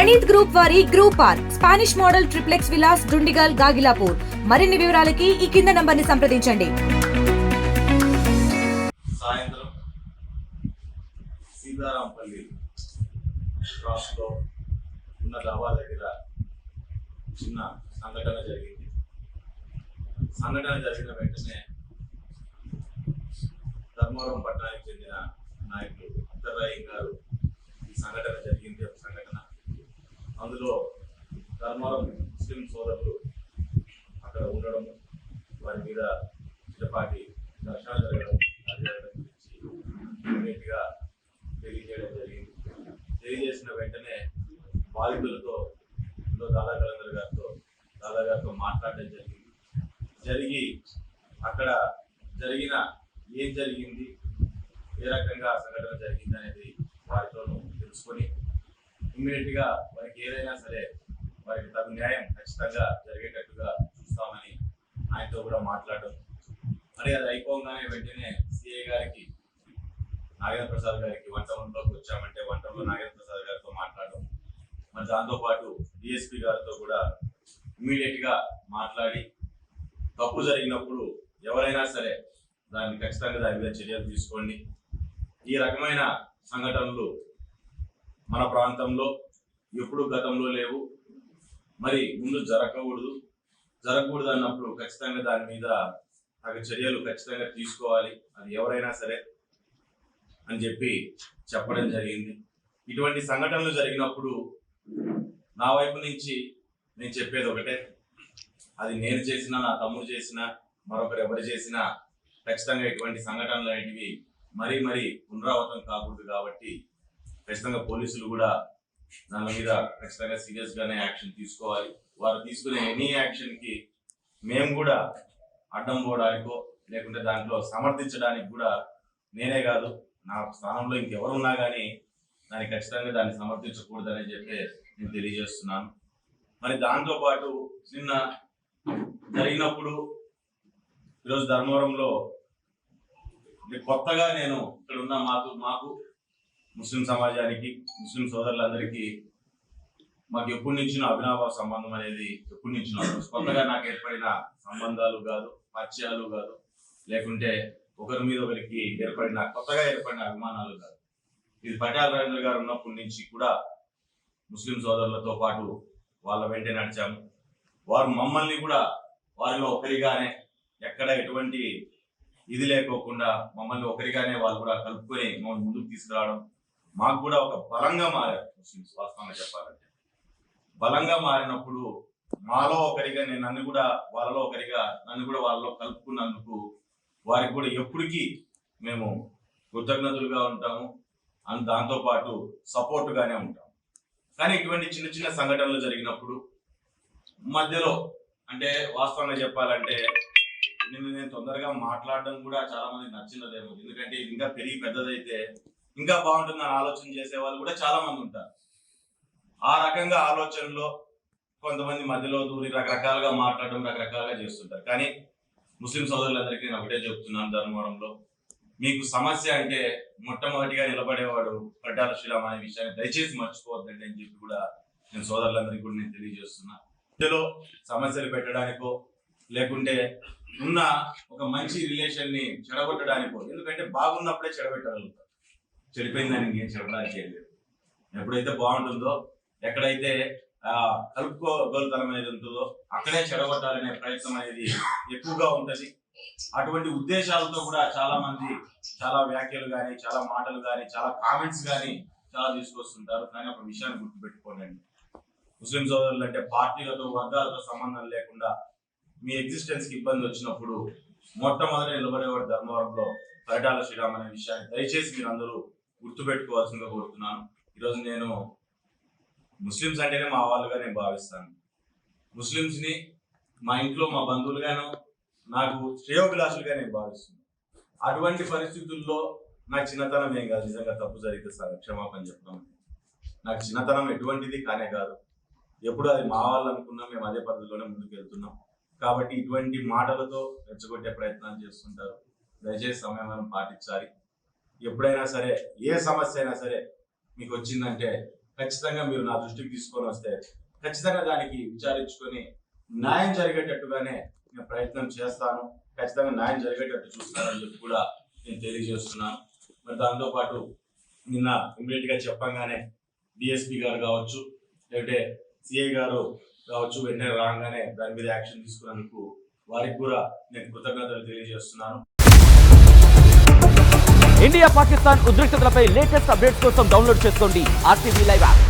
Praneeth group వారి group park Spanish model triplex Vilas Dundigal Gagillapur. మరిన్ని వివరాలకి ఈ కింద నంబర్ని సంప్రదించండి. సాయంత్రం సీతారాంపల్లి క్రాస్లో ఉన్న డాబా దగ్గర చిన్న సంఘటన జరిగింది. సంఘటన జరిగిన వెంటనే ధర్మవరం పట్టణానికి చెందిన నాయకులు అంతర్రాయం గారు ఈ సంఘటన జరిగింది ఒక సంఘటన. అందులో ధర్మవరం ముస్లిం సోదరులు అక్కడ ఉండడం, వారి మీద చిన్నపాటి ఘర్షణ జరగడం గురించి ఇమీడియట్గా తెలియజేయడం జరిగింది. తెలియజేసిన వెంటనే బాధితులతో దాదా కలందర్ గారితో మాట్లాడడం జరిగి అక్కడ జరిగిన ఏం జరిగింది, ఏ రకంగా సంఘటన జరిగింది అనేది వారితో తెలుసుకొని ఇమ్మీడియట్గా వారికి ఏదైనా సరే వారికి తగు న్యాయం ఖచ్చితంగా జరిగేటట్టుగా చూస్తామని ఆయనతో కూడా మాట్లాడడం. మరి అది అయిపోగానే వెంటనే సిఐ గారికి, నాగేంద్ర ప్రసాద్ గారికి వంటంలోకి వచ్చామంటే వంటంలో నాగేంద్ర ప్రసాద్ గారితో మాట్లాడడం, మరి దాంతోపాటు డిఎస్పీ గారితో కూడా ఇమ్మీడియట్గా మాట్లాడి తప్పు జరిగినప్పుడు ఎవరైనా సరే దాన్ని ఖచ్చితంగా దాని మీద చర్యలు తీసుకోండి. ఈ రకమైన సంఘటనలు మన ప్రాంతంలో ఎప్పుడు గతంలో లేవు, మరి ముందు జరగకూడదు అన్నప్పుడు ఖచ్చితంగా దాని మీద తగు చర్యలు ఖచ్చితంగా తీసుకోవాలి, అది ఎవరైనా సరే అని చెప్పి చెప్పడం జరిగింది. ఇటువంటి సంఘటనలు జరిగినప్పుడు నా వైపు నుంచి నేను చెప్పేది ఒకటే, అది నేను చేసినా, నా తమ్ముడు చేసినా, మరొకరు ఎవరు చేసినా ఖచ్చితంగా ఇటువంటి సంఘటనలు అనేటివి మరీ పునరావృతం కాకూడదు. కాబట్టి ఖచ్చితంగా పోలీసులు కూడా దాని మీద ఖచ్చితంగా సీరియస్గానే యాక్షన్ తీసుకోవాలి. వారు తీసుకునే ఎనీ యాక్షన్కి మేము కూడా అడ్డం పోవడానికో లేకుంటే దాంట్లో సమర్థించడానికి కూడా నేనే కాదు, నా స్థానంలో ఇంకెవరున్నా కానీ దాన్ని ఖచ్చితంగా దాన్ని సమర్థించకూడదని చెప్పి నేను తెలియజేస్తున్నాను. మరి దాంతోపాటు నిన్న జరిగినప్పుడు ఈరోజు ధర్మవరంలో కొత్తగా నేను ఇక్కడ ఉన్న మాకు ముస్లిం సమాజానికి, ముస్లిం సోదరులందరికీ మాకు ఎప్పటి నుంచినో అవినాభావ సంబంధం అనేది ఎప్పటి నుంచినో, కొత్తగా నాకు ఏర్పడిన సంబంధాలు కాదు, పరిచయాలు కాదు, లేకుంటే ఒకరి మీద ఒకరికి కొత్తగా ఏర్పడిన అభిమానాలు కాదు. ఇది పట్యాల రవీంద్ర గారు ఉన్నప్పటి నుంచి కూడా ముస్లిం సోదరులతో పాటు వాళ్ళ వెంటే నడిచాము. వారు మమ్మల్ని కూడా వారిలో ఒకరిగానే, ఎక్కడ ఎటువంటి ఇది లేకోకుండా మమ్మల్ని ఒకరిగానే వాళ్ళు కూడా కలుపుకొని మమ్మల్ని ముందుకు తీసుకురావడం, మాకు కూడా ఒక బలంగా మారారు ముస్లిమ్స్. వాస్తవంగా చెప్పాలంటే బలంగా మారినప్పుడు మాలో ఒకరిగా నన్ను కూడా వాళ్ళలో ఒకరిగా, నన్ను కూడా వాళ్ళలో కలుపుకున్నందుకు వారికి కూడా ఎప్పటికీ మేము కృతజ్ఞతలుగా ఉంటాము, దాంతోపాటు సపోర్టుగానే ఉంటాము. కానీ ఇటువంటి చిన్న చిన్న సంఘటనలు జరిగినప్పుడు మధ్యలో, అంటే వాస్తవంగా చెప్పాలంటే నేను తొందరగా మాట్లాడడం కూడా చాలా మంది నచ్చినదేమో, ఎందుకంటే ఇది ఇంకా పెరిగి పెద్దదైతే ఇంకా బాగుంటుందని ఆలోచన చేసే వాళ్ళు కూడా చాలా మంది ఉంటారు. ఆ రకంగా ఆలోచనలో కొంతమంది మధ్యలో దూరి రకరకాలుగా మాట్లాడడం, రకరకాలుగా చేస్తుంటారు. కానీ ముస్లిం సోదరులందరికీ నేను ఒకటే చెప్తున్నాను, ధర్మవరంలో మీకు సమస్య అంటే మొట్టమొదటిగా నిలబడేవాడు పట్టాల శ్రీరామ్ అనే విషయాన్ని దయచేసి మర్చిపోవద్దండి అని చెప్పి కూడా నేను సోదరులందరికీ కూడా నేను తెలియజేస్తున్నా. ఇందులో సమస్యలు పెట్టడానికో లేకుంటే ఉన్న ఒక మంచి రిలేషన్ ని చెడగొట్టడానికో, ఎందుకంటే బాగున్నప్పుడే చెడగొట్టగలుగుతారు, చెడిపోయిందని ఇంకేం చెడడానికి లేదు. ఎప్పుడైతే బాగుంటుందో, ఎక్కడైతే కలుపుకోగలుగుతనం అనేది ఉంటుందో అక్కడే చెడగొట్టాలనే ప్రయత్నం అనేది ఎక్కువగా ఉంటది. అటువంటి ఉద్దేశాలతో కూడా చాలా మంది చాలా వ్యాఖ్యలు కానీ, చాలా మాటలు కానీ, చాలా కామెంట్స్ కానీ చాలా తీసుకొస్తుంటారు. కానీ ఒక విషయాన్ని గుర్తుపెట్టుకోండి, ముస్లిం సోదరులు అంటే పార్టీలతో, వర్గాలతో సంబంధం లేకుండా మీ ఎగ్జిస్టెన్స్ కి ఇబ్బంది వచ్చినప్పుడు మొట్టమొదటి నిలబడేవాడు ధర్మవరంలో పరిటాల శ్రీరామ్ అనే విషయాన్ని దయచేసి మీరు అందరూ గుర్తుపెట్టుకోవాల్సిందిగా కోరుతున్నాను. ఈరోజు నేను ముస్లిమ్స్ అంటేనే మా వాళ్ళుగా నేను భావిస్తాను. ముస్లిమ్స్ ని మా ఇంట్లో మా బంధువులుగాను, నాకు శ్రేయోభిలాషులుగా నేను భావిస్తున్నాను. అటువంటి పరిస్థితుల్లో నాకు చిన్నతనం ఏం కాదు, నిజంగా తప్పు జరిగితే క్షమాపణ చెప్పడం నాకు చిన్నతనం ఎటువంటిది కానే కాదు. ఎప్పుడు అది మా వాళ్ళు అనుకున్నాం, మేము అదే పద్ధతిలోనే ముందుకు వెళ్తున్నాం. కాబట్టి ఇటువంటి మాటలతో రెచ్చగొట్టే ప్రయత్నాలు చేస్తుంటారు. దయచేసి సమయం పాటించాలి. ఎప్పుడైనా సరే, ఏ సమస్య అయినా సరే మీకు వచ్చిందంటే ఖచ్చితంగా మీరు నా దృష్టికి తీసుకొని వస్తే ఖచ్చితంగా దానికి విచారించుకొని న్యాయం జరిగేటట్టుగానే నేను ప్రయత్నం చేస్తాను. ఖచ్చితంగా న్యాయం జరిగేటట్టు చూస్తానని చెప్పి కూడా నేను తెలియజేస్తున్నాను. మరి దాంతో పాటు నిన్న ఇమ్మీడియట్ గా చెప్పంగానే డిఎస్పీ గారు కావచ్చు, లేకపోతే సిఐ గారు కావచ్చు, వెంటనే రాగానే దాని మీద యాక్షన్ తీసుకున్నందుకు వారికి కూడా నేను కృతజ్ఞతలు తెలియజేస్తున్నాను. ఇండియా పాకిస్తాన్ ఉద్రిక్తతలపై లేటెస్ట్ అప్డేట్స్ కోసం డౌన్లోడ్ చేసుకోండి RTV లైవ్ యాప్.